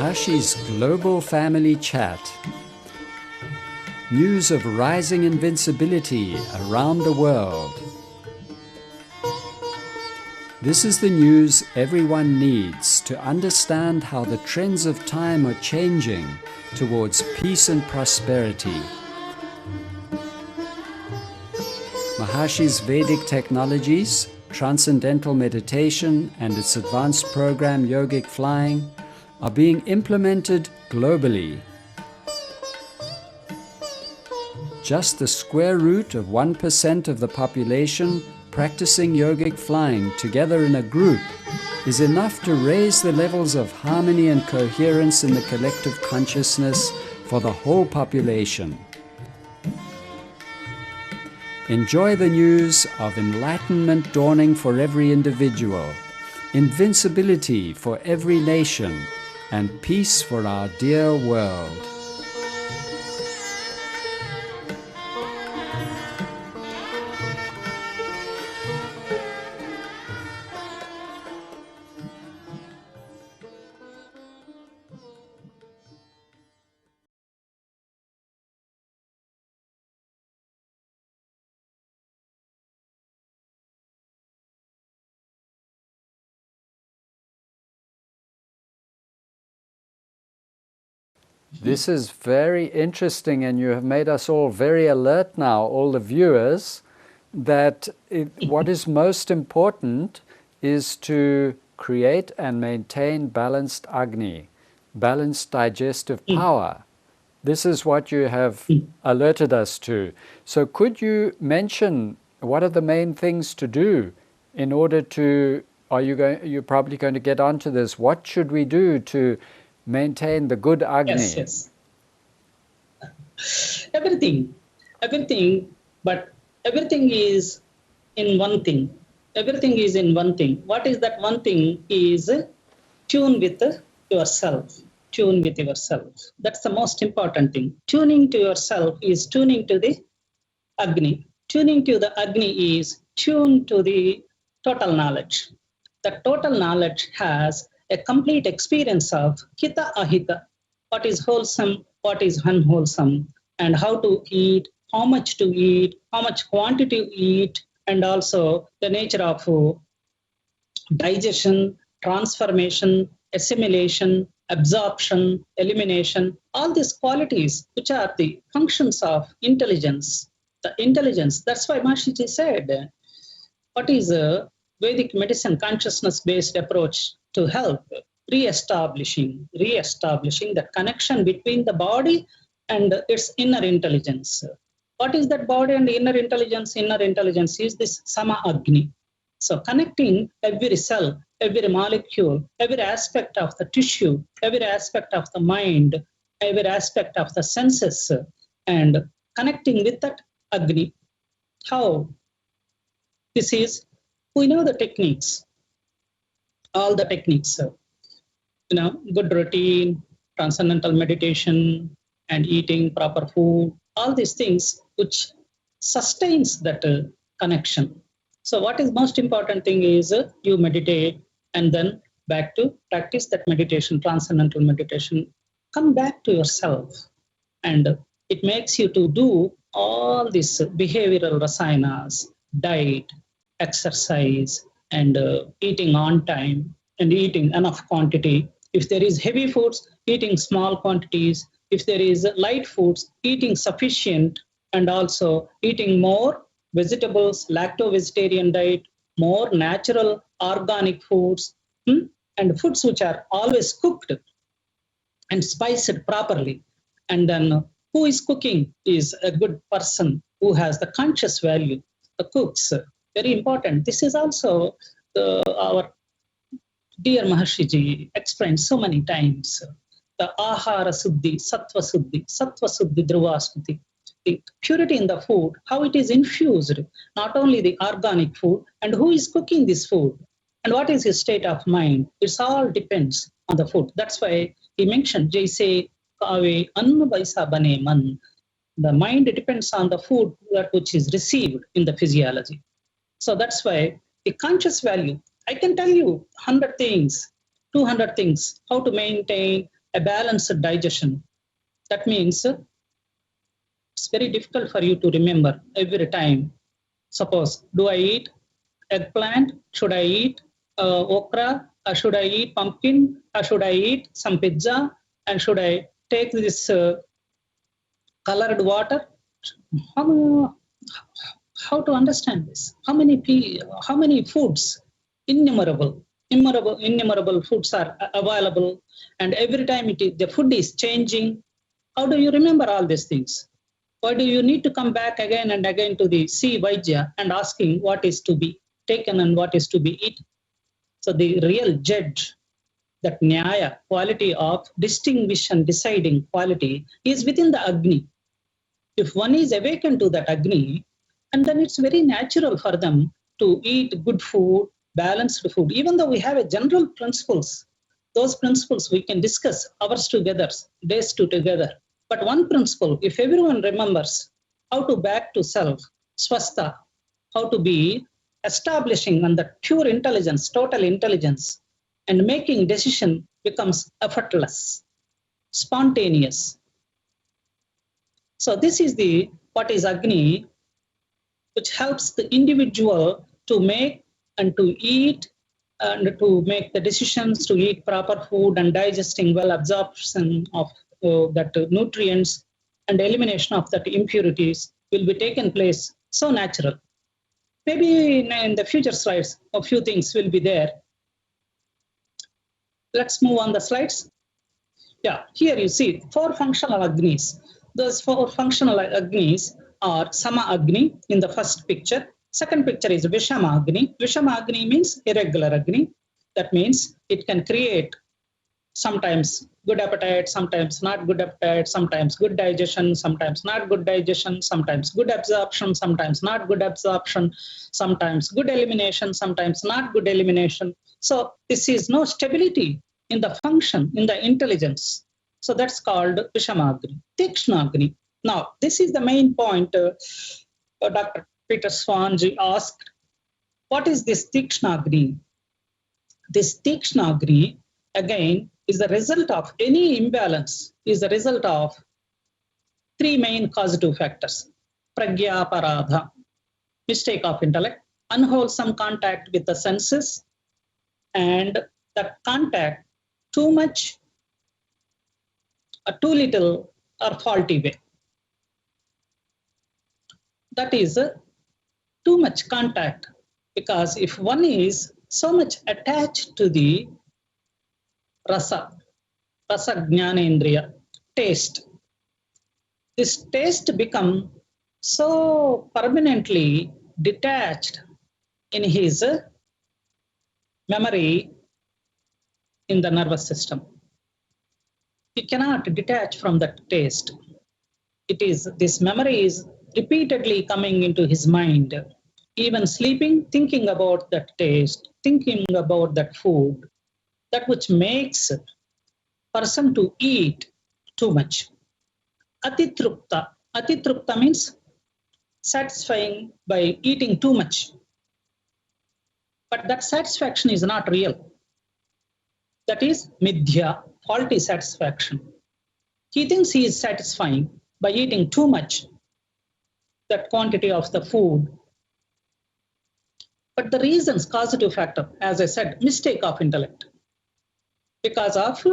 Maharishi's Global Family Chat. News of rising invincibility around the world. This is the news everyone needs to understand how the trends of time are changing towards peace and prosperity. Maharishi's Vedic technologies, transcendental meditation and its advanced program Yogic Flying are being implemented globally. Just the square root of 1% of the population practicing yogic flying together in a group is enough to raise the levels of harmony and coherence in the collective consciousness for the whole population. Enjoy the news of enlightenment dawning for every individual, invincibility for every nation, and peace for our dear world. This is very interesting, and you have made us all very alert now, all the viewers, that what is most important is to create and maintain balanced Agni, balanced digestive power. This is what you have alerted us to. So could you mention what are the main things to do in order to, you're probably going to get onto this, what should we do to maintain the good Agni? Yes. Everything, but everything is in one thing. Everything is in one thing. What is that one thing? Is tune with yourself. Tune with yourself. That's the most important thing. Tuning to yourself is tuning to the Agni. Tuning to the Agni is tune to the total knowledge. The total knowledge has a complete experience of hita ahita, what is wholesome, what is unwholesome, and how to eat, how much to eat, how much quantity to eat, and also the nature of digestion, transformation, assimilation, absorption, elimination, all these qualities which are the functions of intelligence. The intelligence, that's why Maharishi said, what is a Vedic medicine consciousness-based approach to help re-establishing that connection between the body and its inner intelligence. What is that body and inner intelligence? Inner intelligence is this Sama Agni. So connecting every cell, every molecule, every aspect of the tissue, every aspect of the mind, every aspect of the senses, and connecting with that Agni. How? This is, we know the techniques, all the techniques, good routine, transcendental meditation, and eating proper food, all these things which sustains that connection. So what is most important thing is you meditate and then back to practice that meditation, transcendental meditation. Come back to yourself, and it makes you to do all these behavioral rasayanas, diet, exercise, and eating on time and eating enough quantity. If there is heavy foods, eating small quantities. If there is light foods, eating sufficient, and also eating more vegetables, lacto-vegetarian diet, more natural organic foods, and foods which are always cooked and spiced properly. And then who is cooking is a good person who has the conscious value, the cooks. Very important. This is also our dear Maharishi Ji explained so many times. The ahara suddhi, sattva suddhi, dhruva suddhi. The purity in the food, how it is infused, not only the organic food, and who is cooking this food, and what is his state of mind. It all depends on the food. That's why he mentioned, Jaise kave anna vaisa bane man. The mind depends on the food that which is received in the physiology. So that's why the conscious value, I can tell you 100 things, 200 things, how to maintain a balanced digestion. That means it's very difficult for you to remember every time. Suppose, do I eat eggplant? Should I eat okra? Or should I eat pumpkin? Or should I eat some pizza? And should I take this colored water? How to understand this? How many foods? Innumerable foods are available, and every time the food is changing. How do you remember all these things? Why do you need to come back again and again to the Vaidya and asking what is to be taken and what is to be eaten? So the real judge, that Nyaya, quality of distinguish and deciding quality, is within the Agni. If one is awakened to that Agni, and then it's very natural for them to eat good food, balanced food. Even though we have a general principles, those principles we can discuss hours together, days together. But one principle, if everyone remembers how to back to self, swastha, how to be establishing on the pure intelligence, total intelligence, and making decision becomes effortless, spontaneous. So this is what is Agni, which helps the individual to make and to eat and to make the decisions to eat proper food and digesting well, absorption of that nutrients and elimination of that impurities will be taken place so natural. Maybe in the future slides, a few things will be there. Let's move on the slides. Yeah, here you see 4 functional Agnis. Those 4 functional Agnis are Sama Agni in the first picture. Second picture is Vishama Agni. Vishama Agni means irregular Agni. That means it can create sometimes good appetite, sometimes not good appetite, sometimes good digestion, sometimes not good digestion, sometimes good absorption, sometimes not good absorption, sometimes good elimination, sometimes not good elimination. So this is no stability in the function, in the intelligence. So that's called Vishamagni, Tikshna. Now, this is the main point Dr. Peter Swanji asked. What is this Tikshna? This Tikshna, again, is the result of any imbalance, is the result of 3 main causative factors. Pragya Paradha, mistake of intellect, unwholesome contact with the senses, and that contact too much, too little, or faulty way. That is too much contact, because if one is so much attached to the rasa jnanendriya, taste, this taste become so permanently detached in his memory in the nervous system. He cannot detach from that taste. This memory is repeatedly coming into his mind, even sleeping, thinking about that taste, thinking about that food, that which makes person to eat too much. Atitrupta. Atitrupta means satisfying by eating too much. But that satisfaction is not real. That is midya, faulty satisfaction. He thinks he is satisfying by eating too much, that quantity of the food. But the reasons, causative factor, as I said, mistake of intellect. Because of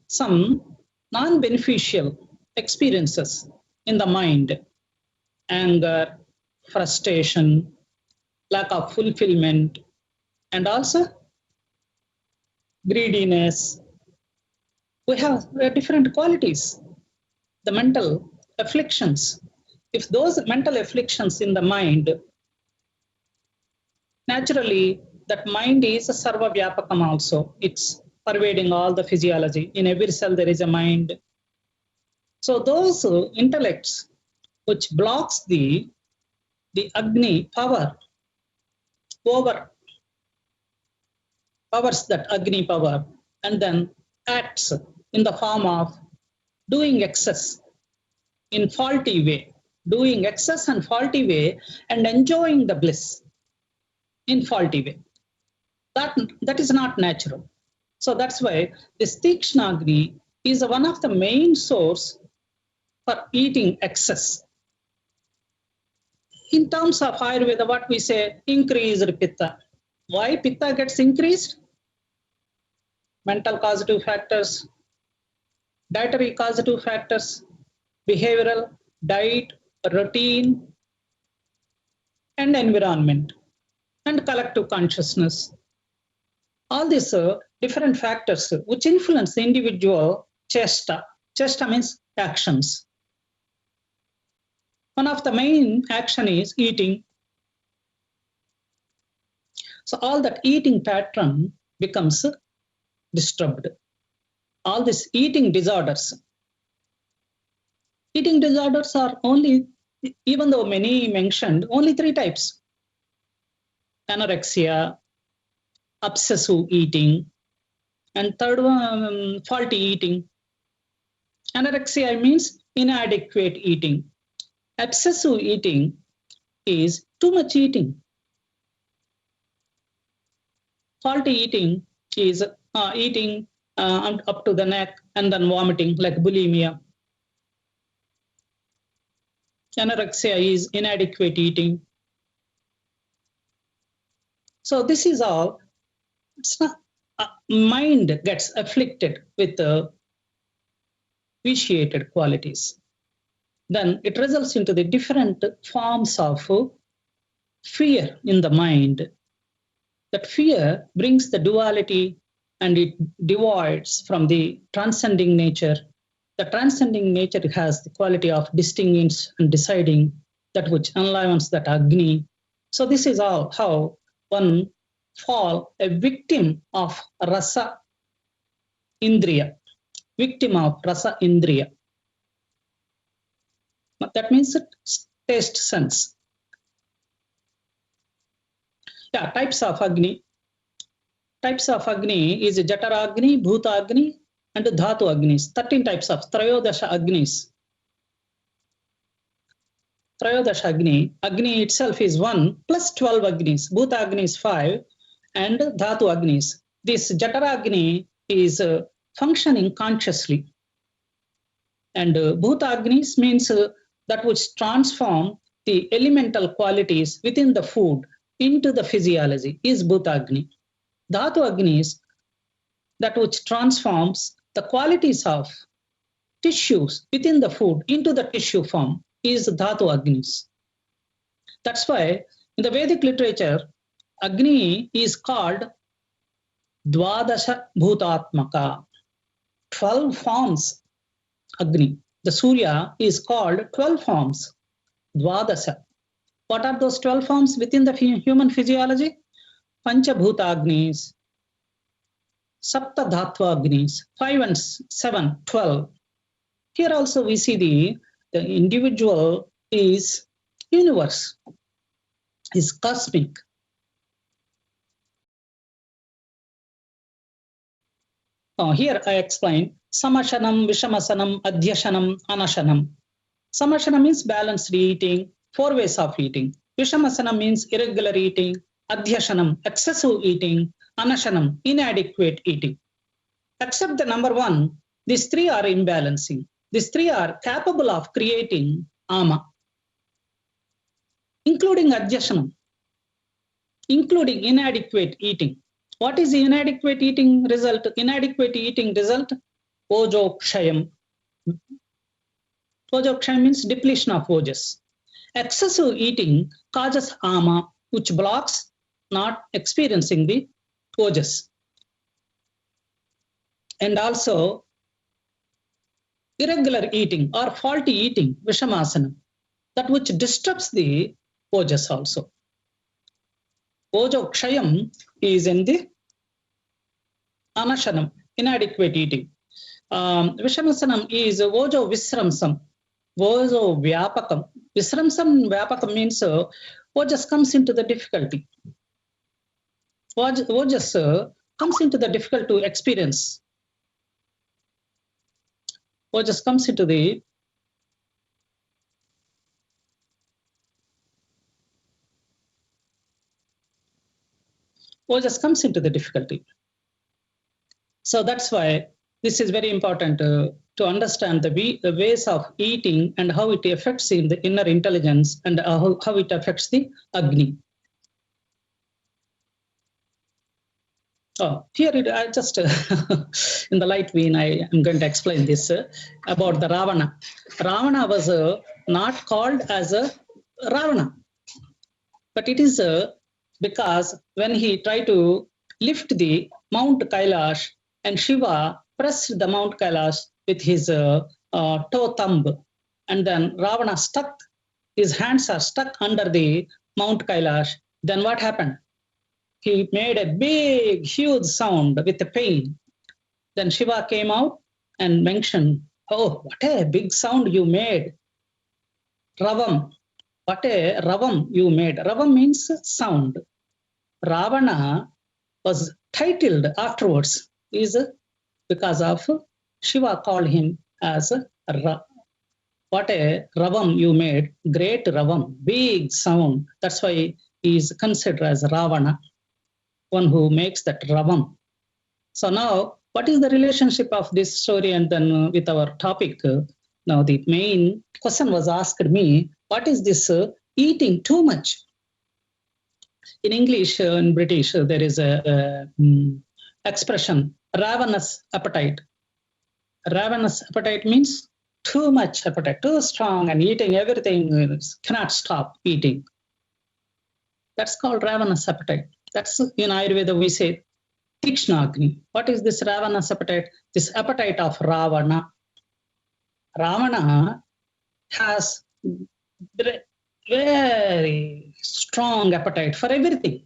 some non-beneficial experiences in the mind, anger, frustration, lack of fulfillment, and also greediness. We have different qualities. The mental afflictions. If those mental afflictions in the mind, naturally, that mind is a sarva vyapakam also. It's pervading all the physiology. In every cell there is a mind. So those intellects which blocks the Agni power, powers that Agni power, and then acts in the form of doing excess in faulty way, doing excess and faulty way, and enjoying the bliss in faulty way. That is not natural. So that's why this Tikshna Agni is one of the main source for eating excess. In terms of Ayurveda, what we say, increased Pitta. Why Pitta gets increased? Mental causative factors, dietary causative factors, behavioral, diet, routine, and environment, and collective consciousness. All these different factors which influence the individual chesta. Chesta means actions. One of the main action is eating. So all that eating pattern becomes disturbed. All these eating disorders. Eating disorders are only, even though many mentioned, only 3 types. Anorexia, obsessive eating, and third one, faulty eating. Anorexia means inadequate eating. Obsessive eating is too much eating. Faulty eating is eating up to the neck and then vomiting, like bulimia. Anorexia is inadequate eating. So this is all. It's not, mind gets afflicted with vitiated qualities. Then it results into the different forms of fear in the mind. That fear brings the duality and it divides from the transcending nature. The transcending nature has the quality of distinguishing and deciding that which enlivens that Agni. So this is all how one fall a victim of rasa indriya, victim of rasa indriya. That means taste sense. Yeah, types of Agni. Types of Agni is Jatara Agni, Bhuta Agni, and Dhatu Agnis. 13 types of Trayodasha Agnis. Trayodasha Agni. Agni itself is 1 plus 12 Agnis. Bhuta Agni is 5 and Dhatu Agnis. This Jatara Agni is functioning consciously. And Bhuta Agnis means that which transform the elemental qualities within the food into the physiology is Bhuta Agni. Dhatu Agni is that which transforms the qualities of tissues within the food into the tissue form is Dhatu Agnis. That's why in the Vedic literature, Agni is called Dvadasha Bhutatmaka. 12 forms Agni. The Surya is called 12 forms, Dvadasha. What are those 12 forms within the human physiology? Panchabhuta Agnis, Sapta Dhatva Agnis, 5 and 7, 12. Here also we see the individual is universe, is cosmic. Here I explain Samashanam, Vishamasanam, Adhyashanam, Anashanam. Samashanam means balanced eating, 4 ways of eating. Vishamasanam means irregular eating, Adhyashanam, excessive eating, Anashanam, inadequate eating. Except the number 1, these 3 are imbalancing. These 3 are capable of creating ama, including Adhyashanam, including inadequate eating. What is the inadequate eating result? Inadequate eating result, Ojokshayam. Ojokshayam means depletion of ojas. Excessive eating causes ama, which blocks not experiencing the ojas. And also irregular eating or faulty eating, Vishamasana, that which disturbs the ojas also. Ojokshayam is in the Anashanam, inadequate eating. Vishamasanam is Ojo Visramsam, Ojo Vyapakam. Visramsam Vyapakam means Ojas comes into the difficulty. Ojas comes into the difficult to experience. Ojas comes into the Ojas comes into the difficulty. So that's why this is very important to understand the ways of eating and how it affects in the inner intelligence and how it affects the Agni. Oh, here I just in the light vein, I am going to explain this about the Ravana. Ravana was not called as a Ravana, but it is because when he tried to lift the Mount Kailash and Shiva pressed the Mount Kailash with his toe thumb, and then Ravana stuck, his hands are stuck under the Mount Kailash, then what happened? He made a big, huge sound with the pain. Then Shiva came out and mentioned, oh, what a big sound you made. Ravam, what a Ravam you made. Ravam means sound. Ravana was titled afterwards, is because of Shiva called him as what a Ravam you made, great Ravam, big sound. That's why he is considered as Ravana, one who makes that Ravam. So now, what is the relationship of this story and then with our topic? Now, the main question was asked me, what is this eating too much? In English, in British, there is a expression, ravenous appetite. Ravenous appetite means too much appetite, too strong, and eating everything, cannot stop eating. That's called ravenous appetite. That's in Ayurveda we say Tikshna Agni. What is this ravenous appetite? This appetite of Ravana. Ravana has very strong appetite for everything.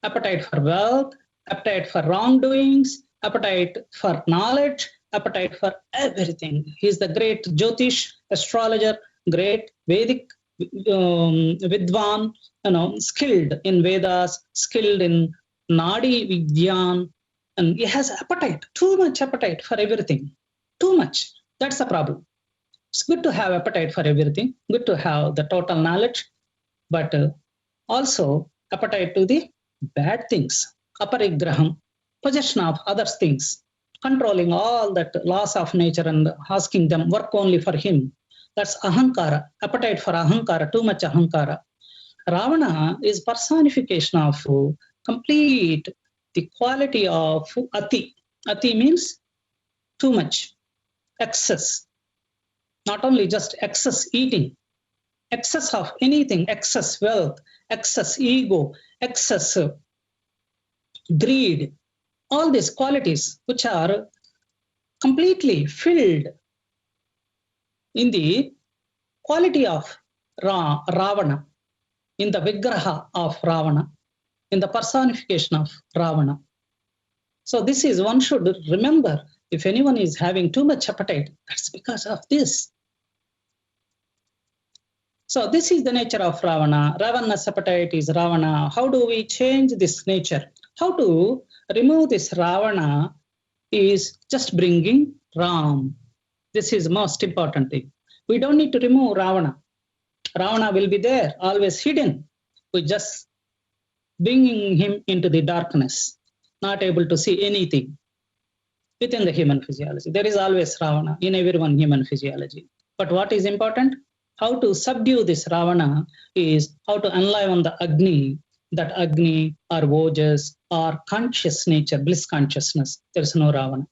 Appetite for wealth, appetite for wrongdoings, appetite for knowledge, appetite for everything. He is the great Jyotish, astrologer, great Vedic Vidwan, skilled in Vedas, skilled in Nadi Vidyan, and he has appetite, too much appetite for everything, too much. That's the problem. It's good to have appetite for everything, good to have the total knowledge, but also appetite to the bad things, aparigraham, possession of other things, controlling all that laws of nature and asking them work only for him. That's ahankara, appetite for ahankara, too much ahankara. Ravana is personification of complete the quality of ati. Ati means too much, excess. Not only just excess eating, excess of anything, excess wealth, excess ego, excess greed, all these qualities which are completely filled in the quality of Ravana, in the Vigraha of Ravana, in the personification of Ravana. So this is, one should remember, if anyone is having too much appetite, that's because of this. So this is the nature of Ravana. Ravana's appetite is Ravana. How do we change this nature? How to remove this Ravana is just bringing Ram. This is most important thing. We don't need to remove Ravana. Ravana will be there, always hidden. We just bringing him into the darkness, not able to see anything within the human physiology. There is always Ravana in everyone human physiology. But what is important? How to subdue this Ravana is how to enliven the Agni, that Agni or Ojas or conscious nature, bliss consciousness. There is no Ravana.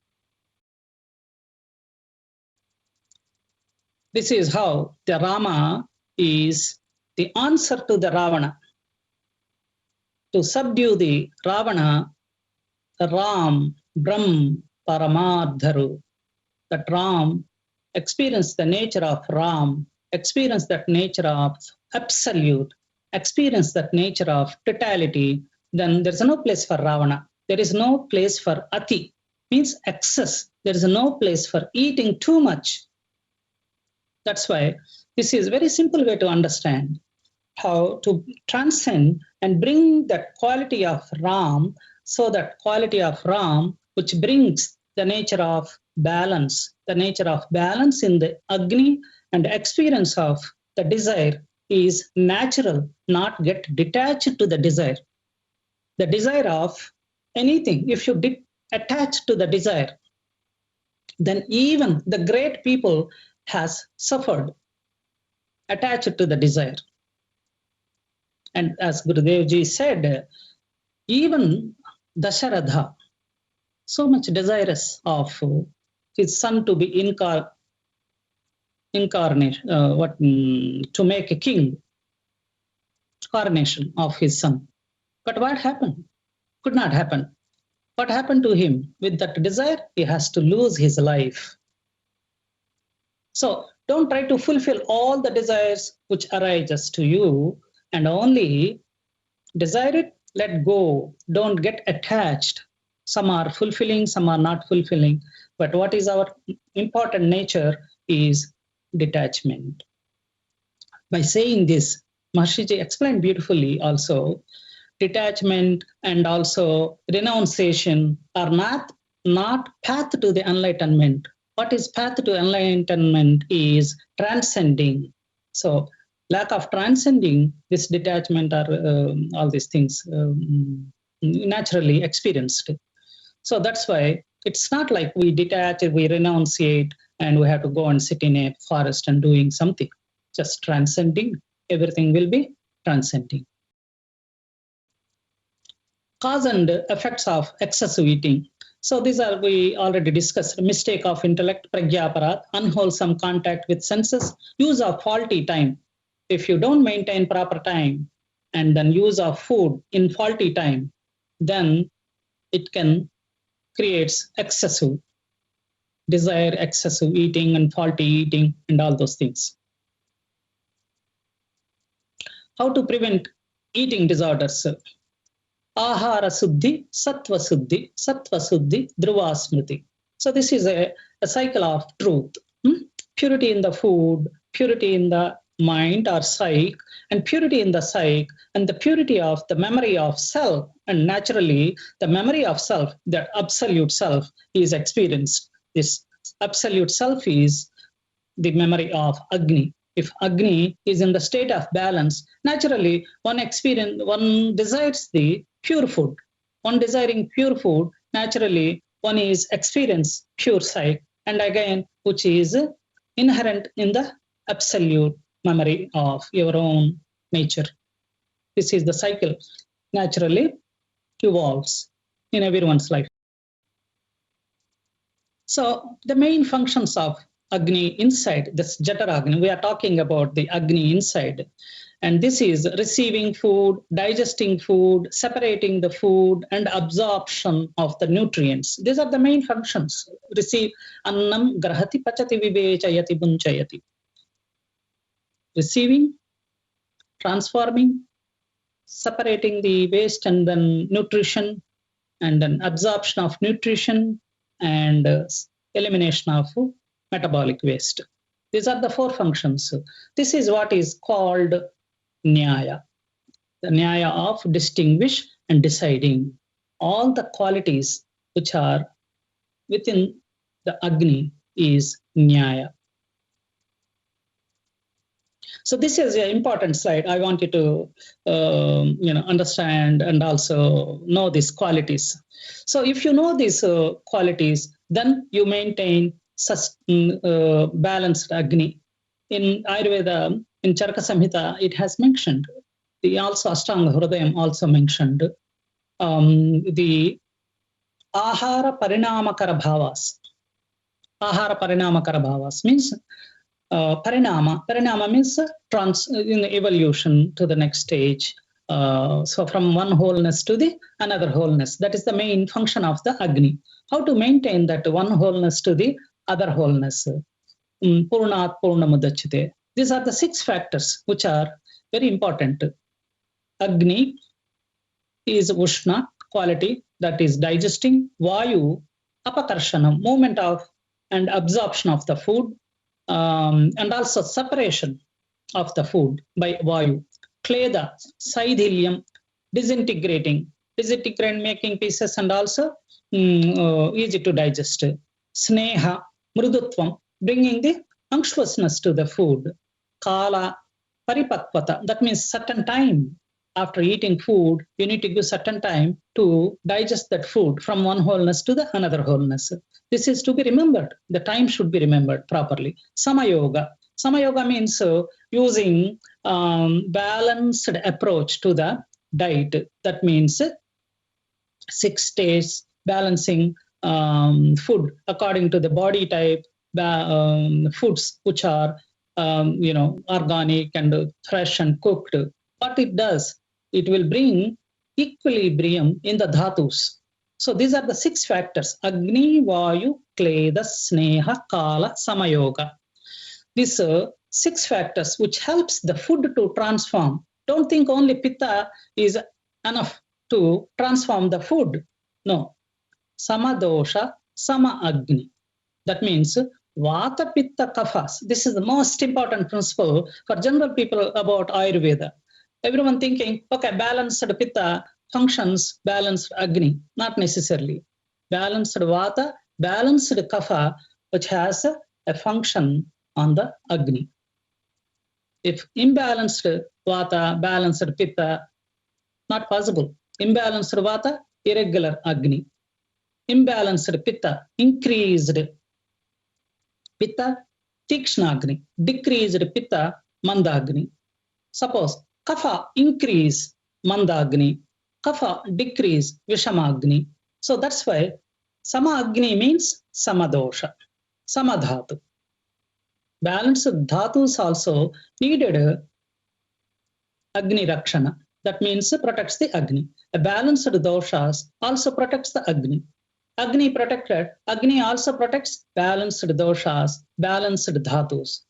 This is how the Rama is the answer to the Ravana. To subdue the Ravana, the Ram, Brahm, Paramadharu, that Ram experience the nature of Ram, experience that nature of absolute, experience that nature of totality, then there's no place for Ravana. There is no place for Ati, means excess. There is no place for eating too much. That's why this is a very simple way to understand how to transcend and bring that quality of Ram, so that quality of Ram which brings the nature of balance in the Agni, and experience of the desire is natural, not get detached to the desire. The desire of anything, if you attach to the desire, then even the great people has suffered, attached to the desire. And as Gurudev Ji said, even Dasharatha, so much desirous of his son to be incarnate, to make a king, coronation of his son. But what happened? Could not happen. What happened to him? With that desire, he has to lose his life. So don't try to fulfill all the desires which arises to you, and only desire it, let go. Don't get attached. Some are fulfilling, some are not fulfilling. But what is our important nature is detachment. By saying this, Maharishi Ji explained beautifully also, detachment and also renunciation are not path to the enlightenment. What is path to enlightenment is transcending. So lack of transcending this detachment or all these things naturally experienced. So that's why it's not like we detach, we renunciate, and we have to go and sit in a forest and doing something. Just transcending, everything will be transcending. Cause and effects of excessive eating. So these are, we already discussed, mistake of intellect, pragyaparat, unwholesome contact with senses, use of faulty time. If you don't maintain proper time and then use of food in faulty time, then it can creates excessive desire, excessive eating and faulty eating and all those things. How to prevent eating disorders? Ahara Suddhi, Sattva Suddhi, Sattva Suddhi, Dhruva Smriti. So this is a cycle of truth. Purity in the food, purity in the mind or psyche, and purity in the psyche, and the purity of the memory of self. And naturally, the memory of self, the absolute self, is experienced. This absolute self is the memory of Agni. If Agni is in the state of balance, naturally one desires the pure food. One desiring pure food, naturally one is experience pure sight, and again, which is inherent in the absolute memory of your own nature. This is the cycle naturally evolves in everyone's life. So the main functions of Agni inside, this Jatar Agni, we are talking about the Agni inside. And this is receiving food, digesting food, separating the food, and absorption of the nutrients. These are the main functions. Receive annam grahati pachati vivechayati bunchayati. Receiving, transforming, separating the waste and then nutrition, and then absorption of nutrition, and elimination of metabolic waste. These are the four functions. This is what is called Nyaya, the Nyaya of distinguish and deciding. All the qualities which are within the Agni is Nyaya. So this is an important slide. I want you to understand and also know these qualities. So if you know these qualities, then you maintain balanced Agni. In Ayurveda, in Charaka Samhita, it has mentioned, the also Ashtanga Hridayam also mentioned the Ahara Parinamakara Bhavas. Ahara Parinamakara Bhavas means Parinama means in evolution to the next stage. So from one wholeness to the another wholeness. That is the main function of the Agni. How to maintain that one wholeness to the other wholeness? Purnat Purnamudachite. These are the 6 factors which are very important. Agni is Ushna, quality, that is digesting. Vayu, Apakarshana, movement of and absorption of the food. And also separation of the food by Vayu. Kleda, Saidhilyam, disintegrating, making pieces and also easy to digest. Sneha, Mrudutvam, bringing the unctuousness to the food. Kala, Paripakvata, that means certain time. after eating food, you need to give certain time to digest that food from one wholeness to the another wholeness. This is to be remembered. The time should be remembered properly. Samayoga. Samayoga means using balanced approach to the diet. That means 6 days balancing food according to the body type, foods which are organic and fresh and cooked. What it does, it will bring equilibrium in the dhatus. So these are the 6 factors: Agni, Vayu, Kleda, Sneha, Kala, Samayoga. These 6 factors which helps the food to transform. Don't think only Pitta is enough to transform the food. No. Sama dosha, sama Agni. That means Vata, Pitta, Kaphas. This is the most important principle for general people about Ayurveda. Everyone thinking, okay, balanced Pitta functions balanced Agni. Not necessarily. Balanced Vata, balanced Kapha, which has a function on the Agni. If imbalanced Vata, balanced Pitta, not possible. Imbalanced Vata, irregular Agni. Imbalanced Pitta, increased Pitta, Tikshna Agni. Decreased Pitta, Manda Agni. Suppose Kapha increase Manda Agni, Kapha decrease Vishama Agni. So that's why Sama Agni means Samadosha, Samadhatu. Balanced dhatus also needed Agni Rakshana. That means protects the Agni. A balanced doshas also protects the Agni. Agni protected, Agni also protects balanced doshas, balanced dhatus.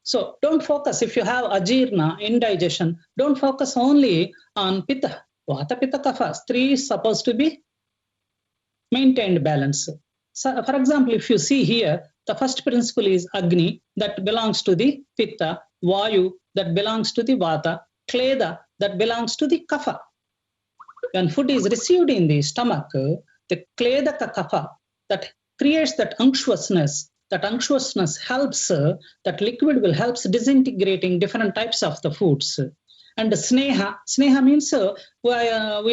So don't focus, if you have ajirna, indigestion, don't focus only on Pitta. Vata, Pitta, Kapha. 3 is supposed to be maintained balance. So, for example, if you see here, the first principle is Agni, that belongs to the Pitta, Vayu, that belongs to the Vata, Kleda, that belongs to the Kapha. When food is received in the stomach, the Kleda Kapha, that creates that unctuousness. That unctuousness helps, that liquid will help disintegrating different types of the foods. And sneha means we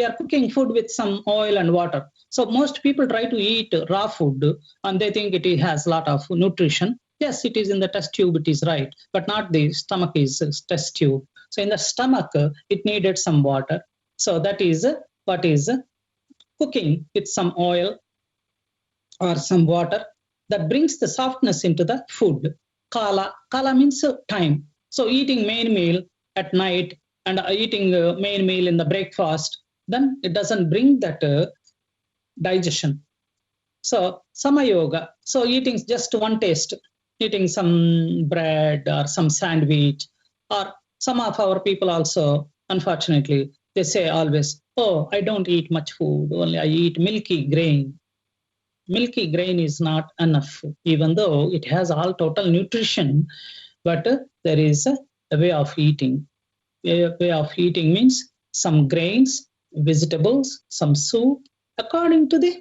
are cooking food with some oil and water. So most people try to eat raw food and they think it has a lot of nutrition. Yes, it is in the test tube, it is right, but not the stomach is test tube. So in the stomach, it needed some water. So that is what is cooking with some oil or some water that brings the softness into the food. Kala means time. So eating main meal at night and eating main meal in the breakfast, then it doesn't bring that digestion. So Samayoga, so eating just one taste, eating some bread or some sandwich, or some of our people also, unfortunately, they say always, oh, I don't eat much food, only I eat milky grain. Milky grain is not enough, even though it has all total nutrition, but there is a way of eating. A way of eating means some grains, vegetables, some soup, according to the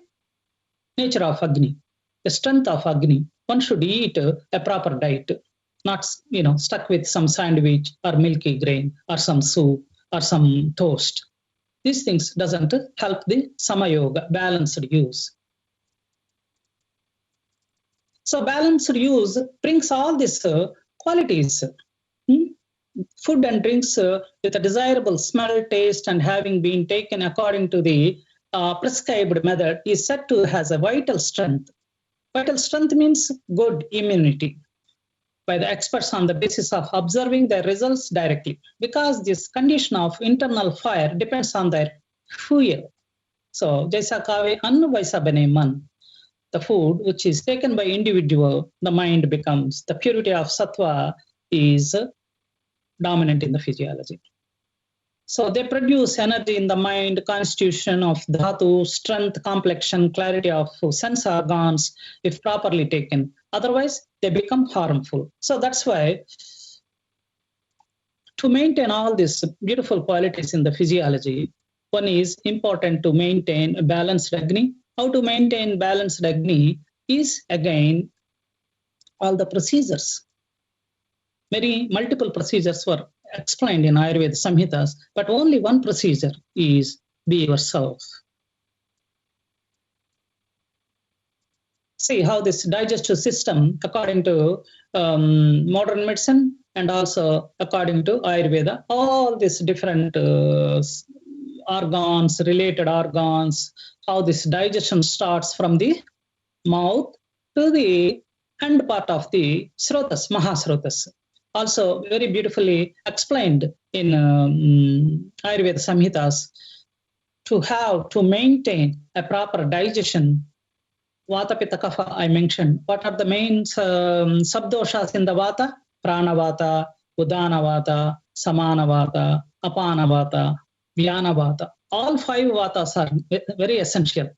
nature of Agni, the strength of Agni. One should eat a proper diet, not stuck with some sandwich or milky grain or some soup or some toast. These things doesn't help the Samayoga, balanced use. So balanced use brings all these qualities. Food and drinks with a desirable smell, taste, and having been taken according to the prescribed method is said to has a vital strength. Vital strength means good immunity by the experts on the basis of observing their results directly, because this condition of internal fire depends on their fuel. So, jaisa kave anna vaisa bane man. The food which is taken by individual, the mind becomes, the purity of sattva is dominant in the physiology. So they produce energy in the mind, constitution of dhatu, strength, complexion, clarity of sense organs, if properly taken. Otherwise, they become harmful. So that's why to maintain all these beautiful qualities in the physiology, one is important to maintain a balanced Agni. How to maintain balanced Agni is again all the procedures. Multiple procedures were explained in Ayurveda Samhitas, but only one procedure is be yourself. See how this digestive system, according to modern medicine and also according to Ayurveda, all these different organs, related organs, how this digestion starts from the mouth to the end part of the srotas, mahasrotas. Also very beautifully explained in Ayurveda Samhitas. To maintain a proper digestion, Vata, Pitta, Kapha, I mentioned. What are the main subdoshas in the Vata? Prana Vata, Udana Vata, Samana Vata, Apana Vata, Vyana Vata. All 5 Vatas are very essential.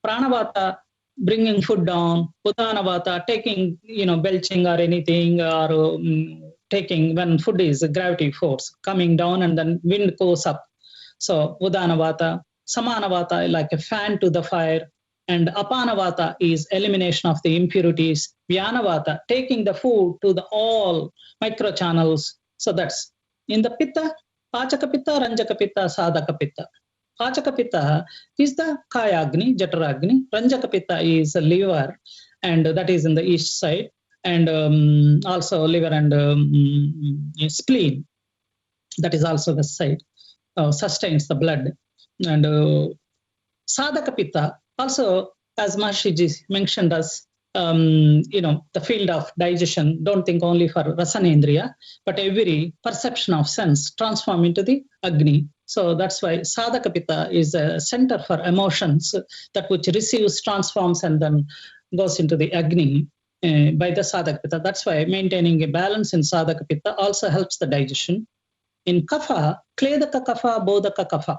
Prana Vata, bringing food down. Udana Vata, taking, belching or anything, or taking when food is gravity force coming down and then wind goes up. So Udana Vata. Samana Vata, like a fan to the fire. And Apana Vata is elimination of the impurities. Vyana Vata, taking the food to the all microchannels. So that's in the Pitta, Pachaka Pitta, Ranjaka Pitta, Sadhaka Pitta. Pachaka Pitta is the Kaya Agni, Jatara Agni. Ranjaka Pitta is the liver, and that is in the east side. And also liver and spleen, that is also the side, sustains the blood. And Sadhaka Pitta, also, as Maharishi mentioned us, the field of digestion, don't think only for Rasanendriya, but every perception of sense transform into the Agni. So that's why Sadhaka Pitta is a center for emotions, that which receives, transforms, and then goes into the Agni by the Sadhaka Pitta. That's why maintaining a balance in Sadhaka Pitta also helps the digestion. In Kapha, Kledaka Kapha, Bodhaka Kapha.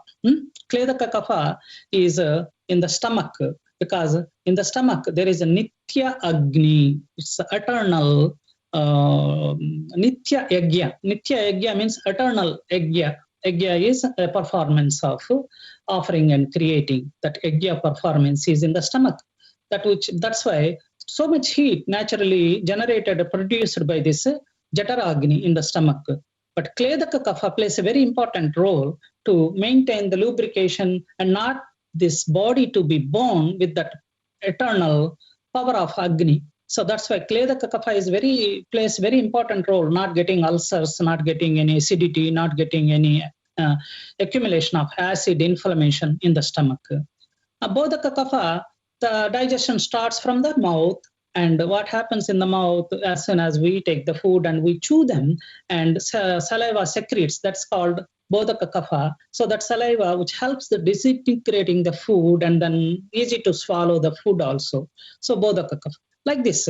Kledaka Kapha is in the stomach, because in the stomach there is a Nitya Agni. It's eternal Nitya Yagya. Nitya Yagya means eternal Yagya. Yagya is a performance of offering and creating. That Yagya performance is in the stomach. That's why so much heat naturally generated, produced by this Jatara Agni in the stomach. But Kledaka Kapha plays a very important role to maintain the lubrication and not this body to be born with that eternal power of Agni. So that's why Kledaka Kapha plays very important role, not getting ulcers, not getting any acidity, not getting any accumulation of acid, inflammation in the stomach. Bodhaka Kapha, the digestion starts from the mouth. And what happens in the mouth as soon as we take the food and we chew them, and saliva secretes, that's called Bodhaka Kapha. So that saliva which helps the disintegrating the food and then easy to swallow the food also. So Bodhaka Kapha. Like this,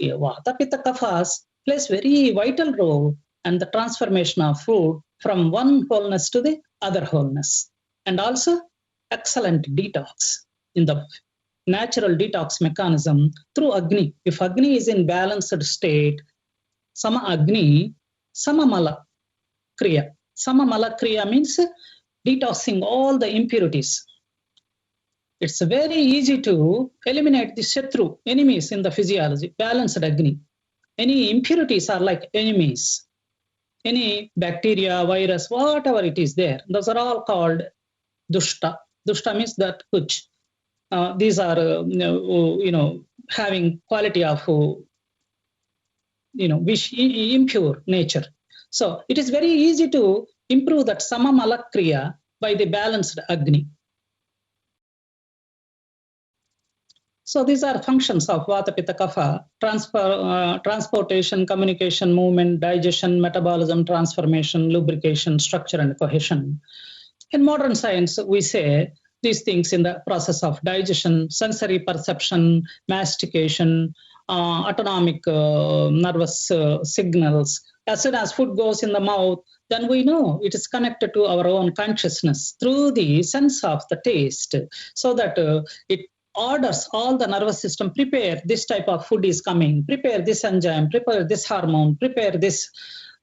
Vata, Pitta, Kaphas plays very vital role in the transformation of food from one wholeness to the other wholeness. And also excellent detox in the natural detox mechanism through Agni. If Agni is in balanced state, Sama Agni, Sama Mala Kriya. Sama Mala Kriya means detoxing all the impurities. It's very easy to eliminate the Shatru, enemies in the physiology, balanced Agni. Any impurities are like enemies. Any bacteria, virus, whatever it is there, those are all called Dushta. Dushta means that which. These are, having quality of, impure nature. So it is very easy to improve that Sama Mala Kriya by the balanced Agni. So these are functions of Vata, Pitta, Kapha: transportation, communication, movement, digestion, metabolism, transformation, lubrication, structure, and cohesion. In modern science, we say these things in the process of digestion, sensory perception, mastication, autonomic nervous signals. As soon as food goes in the mouth, then we know it is connected to our own consciousness through the sense of the taste, so that it orders all the nervous system, prepare this type of food is coming, prepare this enzyme, prepare this hormone, prepare this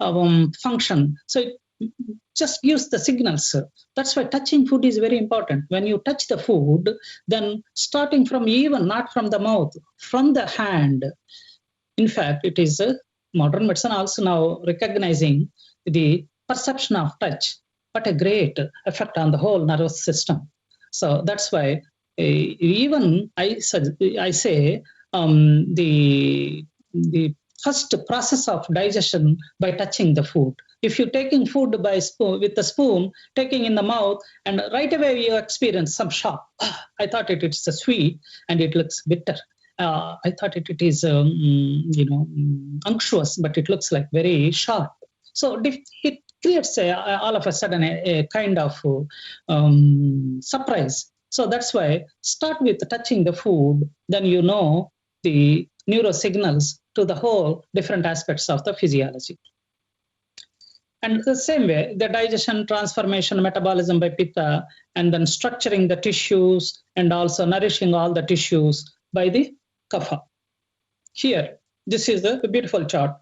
function. So it just gives the signals. That's why touching food is very important. When you touch the food, then starting from even, not from the mouth, from the hand. In fact, it is modern medicine also now recognizing the perception of touch. What a great effect on the whole nervous system. So that's why even I say the first process of digestion by touching the food. If you're taking food by spoon, with a spoon, taking in the mouth, and right away you experience some shock. I thought it's a sweet and it looks bitter. I thought it is unctuous, but it looks like very sharp. So it creates all of a sudden a kind of surprise. So that's why start with touching the food, then you know the neurosignals to the whole different aspects of the physiology. And the same way, the digestion, transformation, metabolism by Pitta, and then structuring the tissues and also nourishing all the tissues by the Kapha. Here, this is a beautiful chart.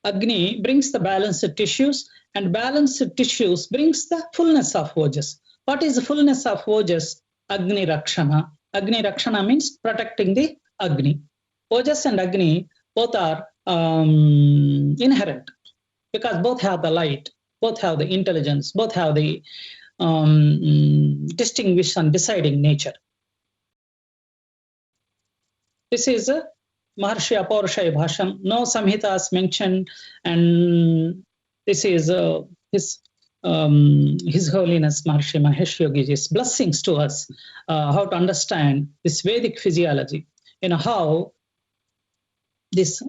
Agni brings the balanced tissues, and balanced tissues brings the fullness of Ojas. What is the fullness of Ojas? Agni Rakshana. Agni Rakshana means protecting the Agni. Ojas and Agni both are inherent, because both have the light, both have the intelligence, both have the distinguished and deciding nature. This is a Maharishi Apaurushaya Bhasham. No Samhitas mentioned, and this is His Holiness Maharishi Mahesh Yogiji's blessings to us, how to understand this Vedic physiology. How this,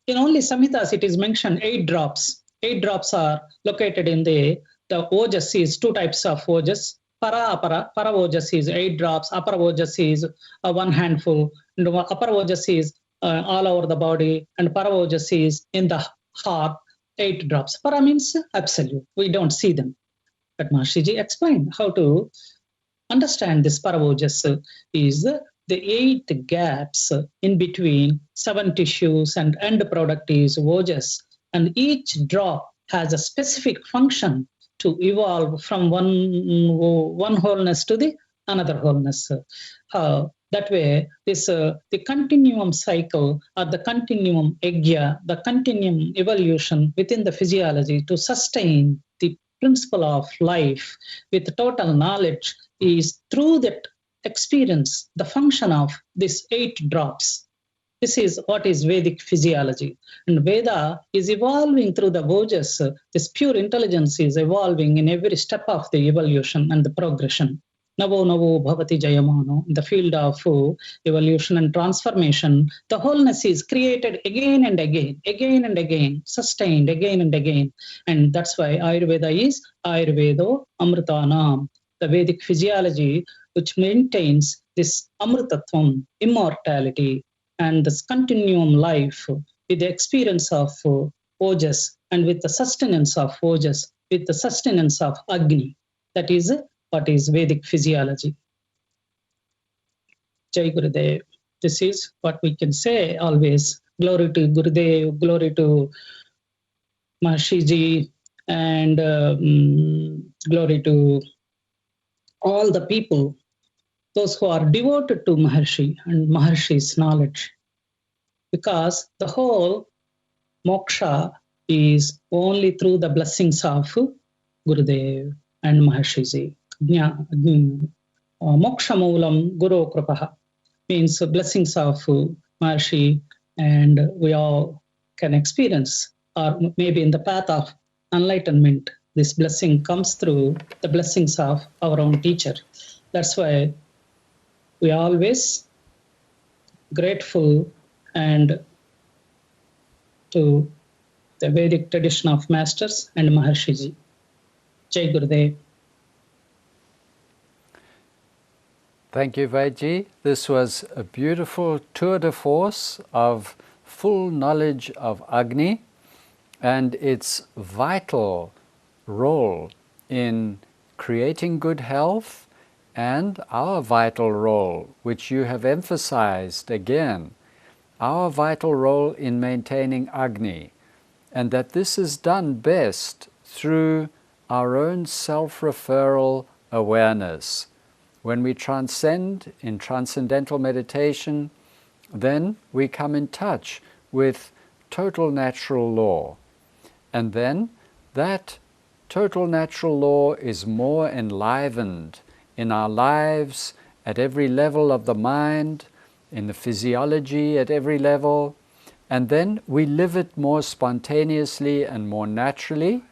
in only Samhitas it is mentioned 8 drops. 8 drops are located in the Ojas is 2 types of Ojas. Para, apara. Para Ojas is 8 drops. Apara Ojas is 1 handful. And Apara Ojas is all over the body. And Para Ojas is in the heart, 8 drops. Para means absolute. We don't see them. But Maharishi explained how to understand this Para Ojas is the 8 gaps in between 7 tissues, and end product is Ojas. And each drop has a specific function to evolve from one wholeness to the another wholeness. That way, this the continuum cycle or the continuum agya, the continuum evolution within the physiology to sustain the principle of life with total knowledge is through that experience, the function of these 8 drops. This is what is Vedic physiology. And Veda is evolving through the Ojas. This pure intelligence is evolving in every step of the evolution and the progression. Navo Navo Bhavati Jayamano, in the field of evolution and transformation, the wholeness is created again and again, sustained again and again. And that's why Ayurveda is Ayurvedo Amritanam, the Vedic physiology which maintains this Amritattvam, immortality, and this continuum life with the experience of Ojas and with the sustenance of Ojas, with the sustenance of Agni. That is what is Vedic physiology. Jai Gurudev. This is what we can say always. Glory to Gurudev, glory to Maharishi, and glory to all the people, those who are devoted to Maharishi and Maharishi's knowledge. Because the whole moksha is only through the blessings of Gurudev and Maharishi. Moksha Moolam Guru Kripaha means blessings of Maharishi, and we all can experience, or maybe in the path of enlightenment, this blessing comes through the blessings of our own teacher. That's why we are always grateful and to the Vedic tradition of masters and Maharishi. Jai Gurudev. Thank you, Vaidya. This was a beautiful tour de force of full knowledge of Agni and its vital role in creating good health, and our vital role, which you have emphasized again, our vital role in maintaining Agni, and that this is done best through our own self-referral awareness. When we transcend in transcendental meditation, then we come in touch with total natural law. And then that total natural law is more enlivened in our lives at every level of the mind, in the physiology at every level, and then we live it more spontaneously and more naturally,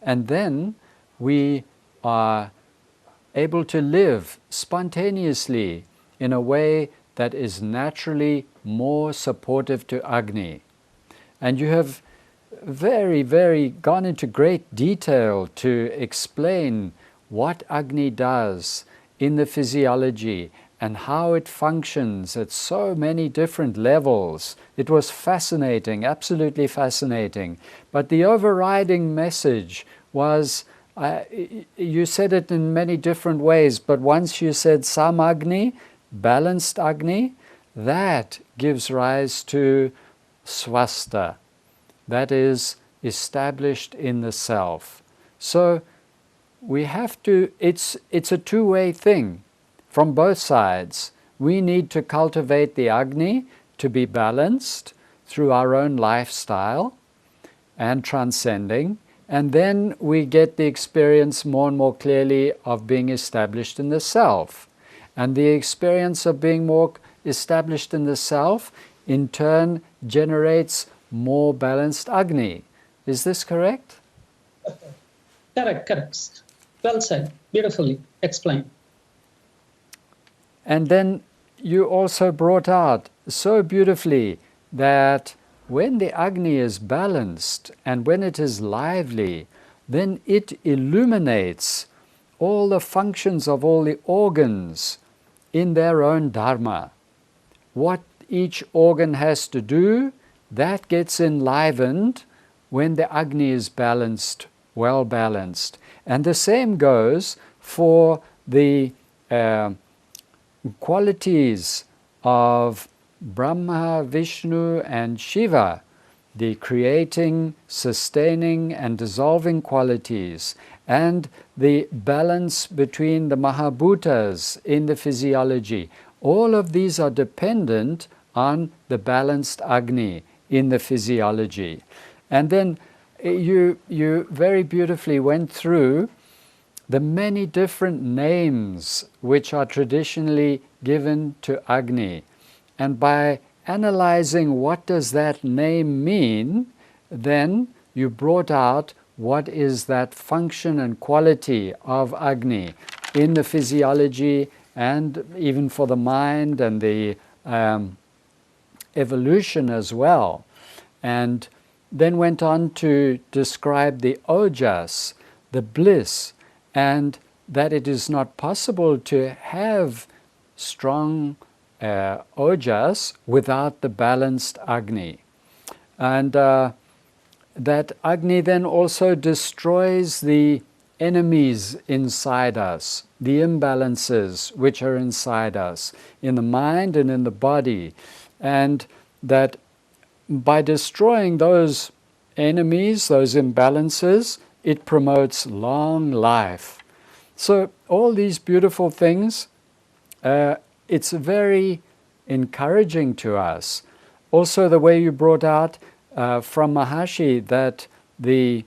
and then we are able to live spontaneously in a way that is naturally more supportive to Agni. And you have very gone into great detail to explain what Agni does in the physiology and how it functions at so many different levels. It was fascinating, absolutely fascinating. But the overriding message was, you said it in many different ways, but once you said Samagni, balanced Agni, that gives rise to swasta, that is established in the self. So we have to, it's a two-way thing from both sides. We need to cultivate the Agni to be balanced through our own lifestyle and transcending, and then we get the experience more and more clearly of being established in the self. And the experience of being more established in the self in turn generates more balanced Agni. Is this correct? Correct. Well said. Beautifully explained. And then you also brought out so beautifully that when the Agni is balanced and when it is lively, then it illuminates all the functions of all the organs in their own dharma. What each organ has to do, that gets enlivened when the Agni is balanced, well balanced. And the same goes for the qualities of Brahma, Vishnu, and Shiva, the creating, sustaining, and dissolving qualities, and the balance between the Mahabhutas in the physiology. All of these are dependent on the balanced Agni in the physiology. And then you very beautifully went through the many different names which are traditionally given to Agni. And by analyzing what does that name mean, then you brought out what is that function and quality of Agni in the physiology and even for the mind and the evolution as well. And then went on to describe the ojas, the bliss, and that it is not possible to have strong ojas without the balanced Agni. And that Agni then also destroys the enemies inside us, the imbalances which are inside us, in the mind and in the body. And that by destroying those enemies, those imbalances, it promotes long life. So all these beautiful things, it's very encouraging to us. Also the way you brought out from Maharishi that the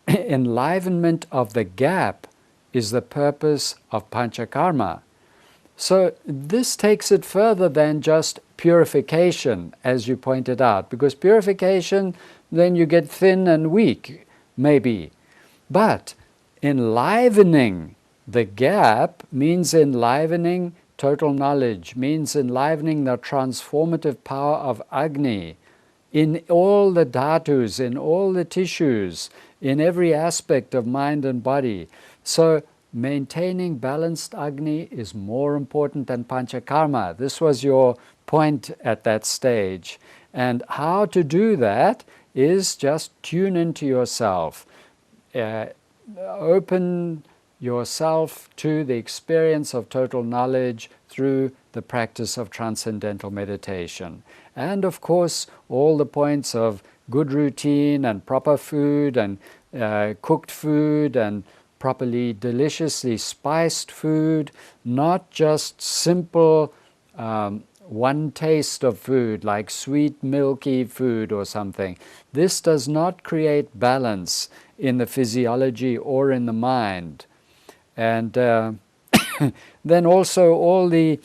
enlivenment of the gap is the purpose of Panchakarma. So this takes it further than just purification, as you pointed out, because purification, then you get thin and weak, maybe. But enlivening the gap means enlivening total knowledge, means enlivening the transformative power of Agni in all the dhatus, in all the tissues, in every aspect of mind and body. So maintaining balanced Agni is more important than Panchakarma. This was your point at that stage. And how to do that is just tune into yourself. Open yourself to the experience of total knowledge through the practice of transcendental meditation. And of course, all the points of good routine and proper food and cooked food and properly, deliciously spiced food, not just simple one taste of food, like sweet, milky food or something. This does not create balance in the physiology or in the mind. And then also all the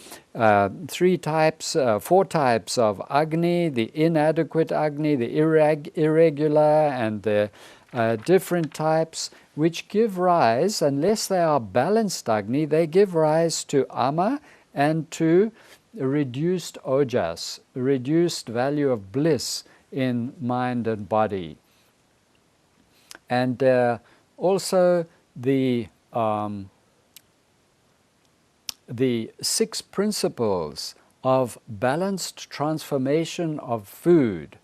four types of Agni, the inadequate Agni, the irregular, and the different types, which give rise, unless they are balanced Agni, they give rise to Ama and to reduced Ojas, reduced value of bliss in mind and body. And also the 6 principles of balanced transformation of food.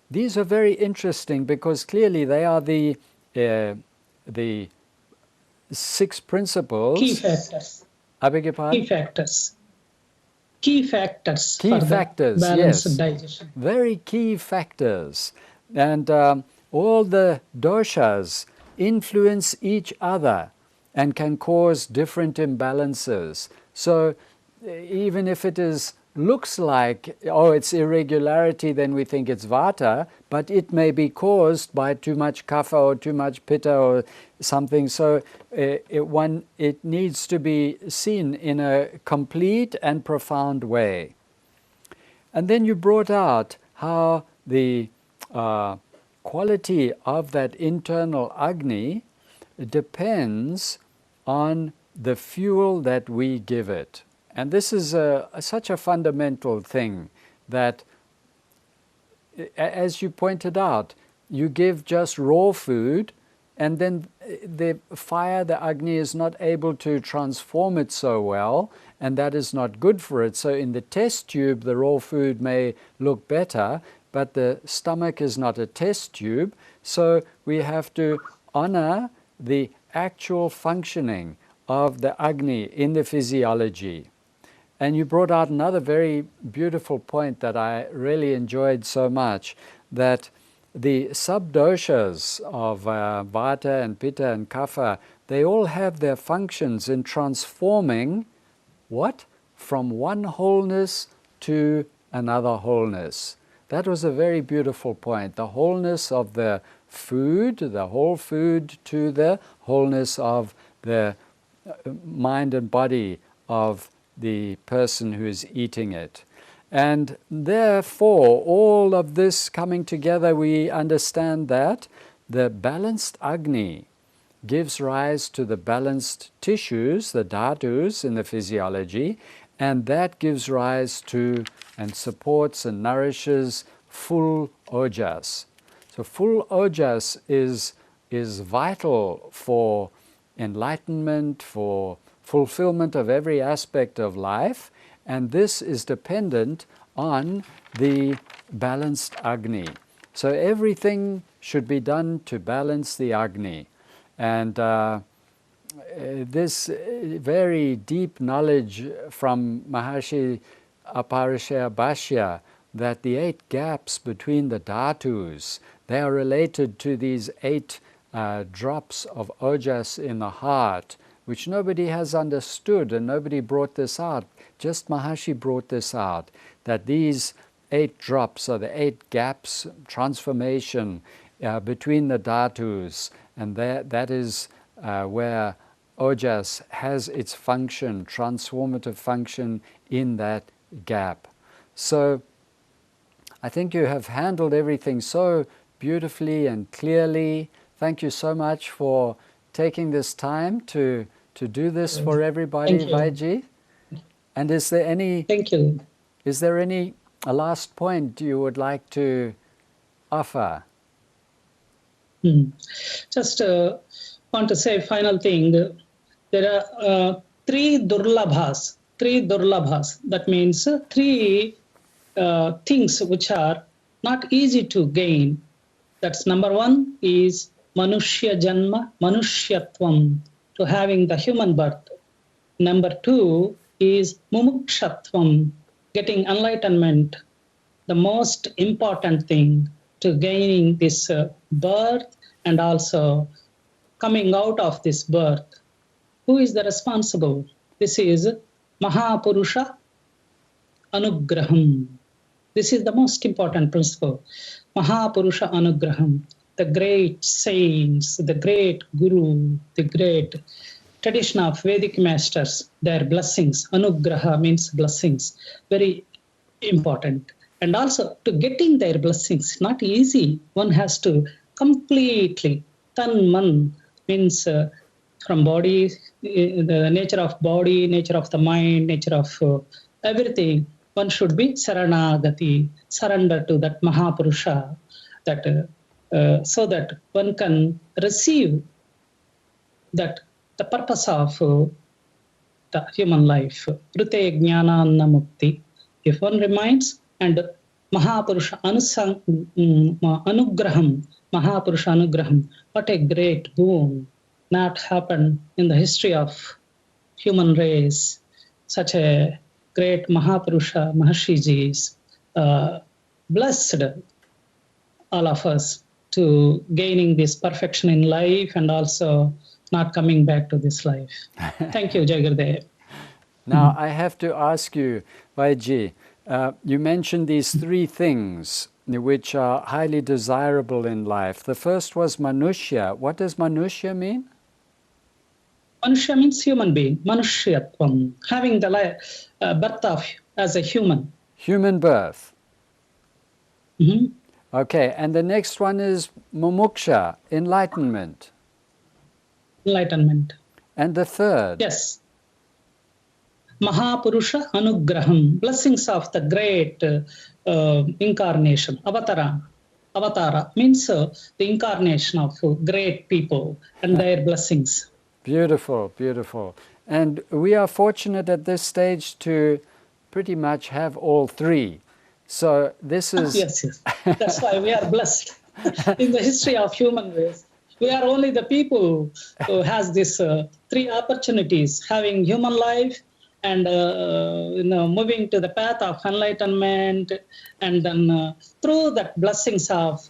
These are very interesting because clearly they are the 6 principles. Key factors. I beg your pardon? Key factors. Key factors Key for factors, the balanced yes. digestion. Very key factors. And all the doshas influence each other and can cause different imbalances. So even if it looks like, oh, it's irregularity, then we think it's Vata, but it may be caused by too much Kapha or too much Pitta or something. So it needs to be seen in a complete and profound way. And then you brought out how the quality of that internal Agni depends on the fuel that we give it. And this is such a fundamental thing that, as you pointed out, you give just raw food, and then the fire, the Agni, is not able to transform it so well, and that is not good for it. So in the test tube, the raw food may look better, but the stomach is not a test tube. So we have to honor the actual functioning of the Agni in the physiology. And you brought out another very beautiful point that I really enjoyed so much, that the sub-doshas of Vata and Pitta and Kapha, they all have their functions in transforming what? From one wholeness to another wholeness. That was a very beautiful point. The wholeness of the food, the whole food, to the wholeness of the mind and body of the person who is eating it. And therefore, all of this coming together, we understand that the balanced Agni gives rise to the balanced tissues, the dhatus in the physiology, and that gives rise to and supports and nourishes full ojas. So full ojas is vital for enlightenment, for fulfillment of every aspect of life, and this is dependent on the balanced Agni. So everything should be done to balance the Agni. And this very deep knowledge from Maharishi Aparishaya Bhashya, that the 8 gaps between the dhatus, they are related to these 8 drops of ojas in the heart, which nobody has understood, and nobody brought this out. Just Maharishi brought this out, that these 8 drops are the 8 gaps, transformation between the dhatus, and that is where ojas has its function, transformative function in that gap. So I think you have handled everything so beautifully and clearly. Thank you so much for taking this time to do this for everybody, Vaidya. And is there any? Thank you. Is there any last point you would like to offer? Just want to say final thing. There are 3 durlabhas. 3 durlabhas. That means 3 things which are not easy to gain. That's number 1 is manushya janma, manushyatvam, to having the human birth. Number 2 is mumukshatvam, getting enlightenment, the most important thing to gaining this birth and also coming out of this birth. Who is the responsible? This is Mahapurusha, Anugraham. This is the most important principle. Mahapurusha Anugraham. The great saints, the great guru, the great tradition of Vedic masters, their blessings. Anugraha means blessings. Very important. And also to getting their blessings, not easy. One has to completely, tan man means from body, the nature of body, nature of the mind, nature of everything. One should be saranagati, surrender to that Mahapurusha, that so that one can receive that the purpose of the human life. Prite jnananna mukti. If one remains and Mahapurusha anugraham, Mahapurusha anugraham, what a great boon not happened in the history of human race. Such a great Mahapurusha, Maharishi blessed all of us to gaining this perfection in life and also not coming back to this life. Thank you, Jai Gurudev. Now, I have to ask you, Vaidya, you mentioned these three things which are highly desirable in life. The first was Manushya. What does Manushya mean? Manushya means human being, Manushyatvam, having the birth of as a human. Human birth. Mm-hmm. Okay, and the next one is Mumuksha, enlightenment. Enlightenment. And the third? Yes. Mahapurusha Anugraham, blessings of the great incarnation, Avatara. Avatara means the incarnation of great people and their blessings. Beautiful, beautiful. And we are fortunate at this stage to pretty much have all three. So this is... Yes, yes. That's why we are blessed. In the history of human race, we are only the people who has these three opportunities, having human life and moving to the path of enlightenment, and then through that blessings of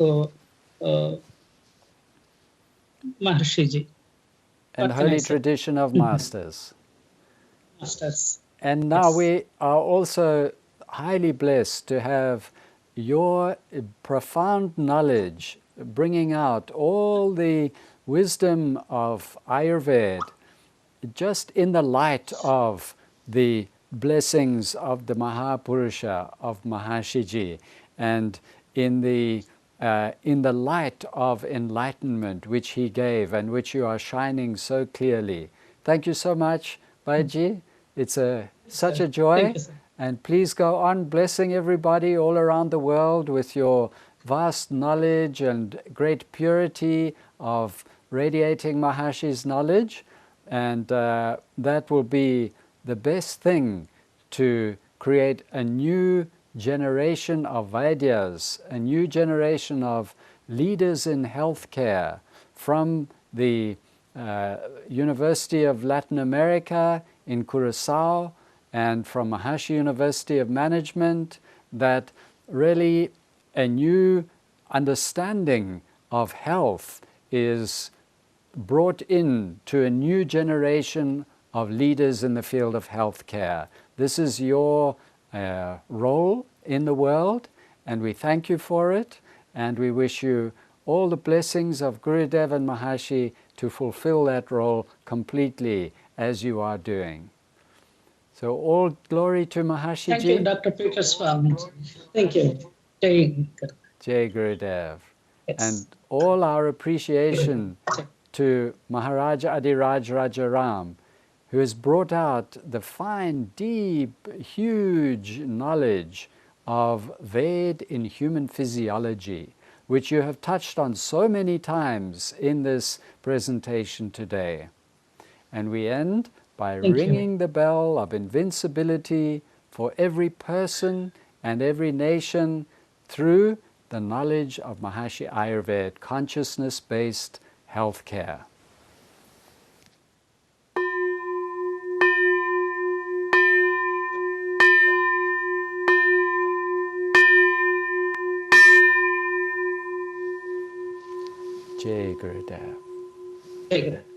Maharishi Ji. And holy tradition of masters. Masters. And now we are also highly blessed to have your profound knowledge bringing out all the wisdom of Ayurveda just in the light of the blessings of the Mahapurusha, of Maharishi Ji, and in the light of enlightenment which he gave and which you are shining so clearly. Thank you so much, Vaidya. It's such a joy. Thank you, sir. And please go on blessing everybody all around the world with your vast knowledge and great purity of radiating Maharishi's knowledge. And that will be the best thing to create a new generation of Vaidyas, a new generation of leaders in healthcare from the University of Latin America in Curacao and from Maharishi University of Management, that really a new understanding of health is brought in to a new generation of leaders in the field of healthcare. This is your role in the world, and we thank you for it, and we wish you all the blessings of Gurudev and Maharishi to fulfill that role completely as you are doing. So all glory to Maharishi Thank Ji. you, Dr. Peter Swami. Thank you. Jai Gurudev. Yes. And all our appreciation to Maharaja Adhiraj Rajaram, who has brought out the fine, deep, huge knowledge of Ved in human physiology, which you have touched on so many times in this presentation today. And we end by ringing the bell of invincibility for every person and every nation through the knowledge of Maharishi Ayurveda, consciousness-based healthcare. Jai Gurudev. Jai Gurudev.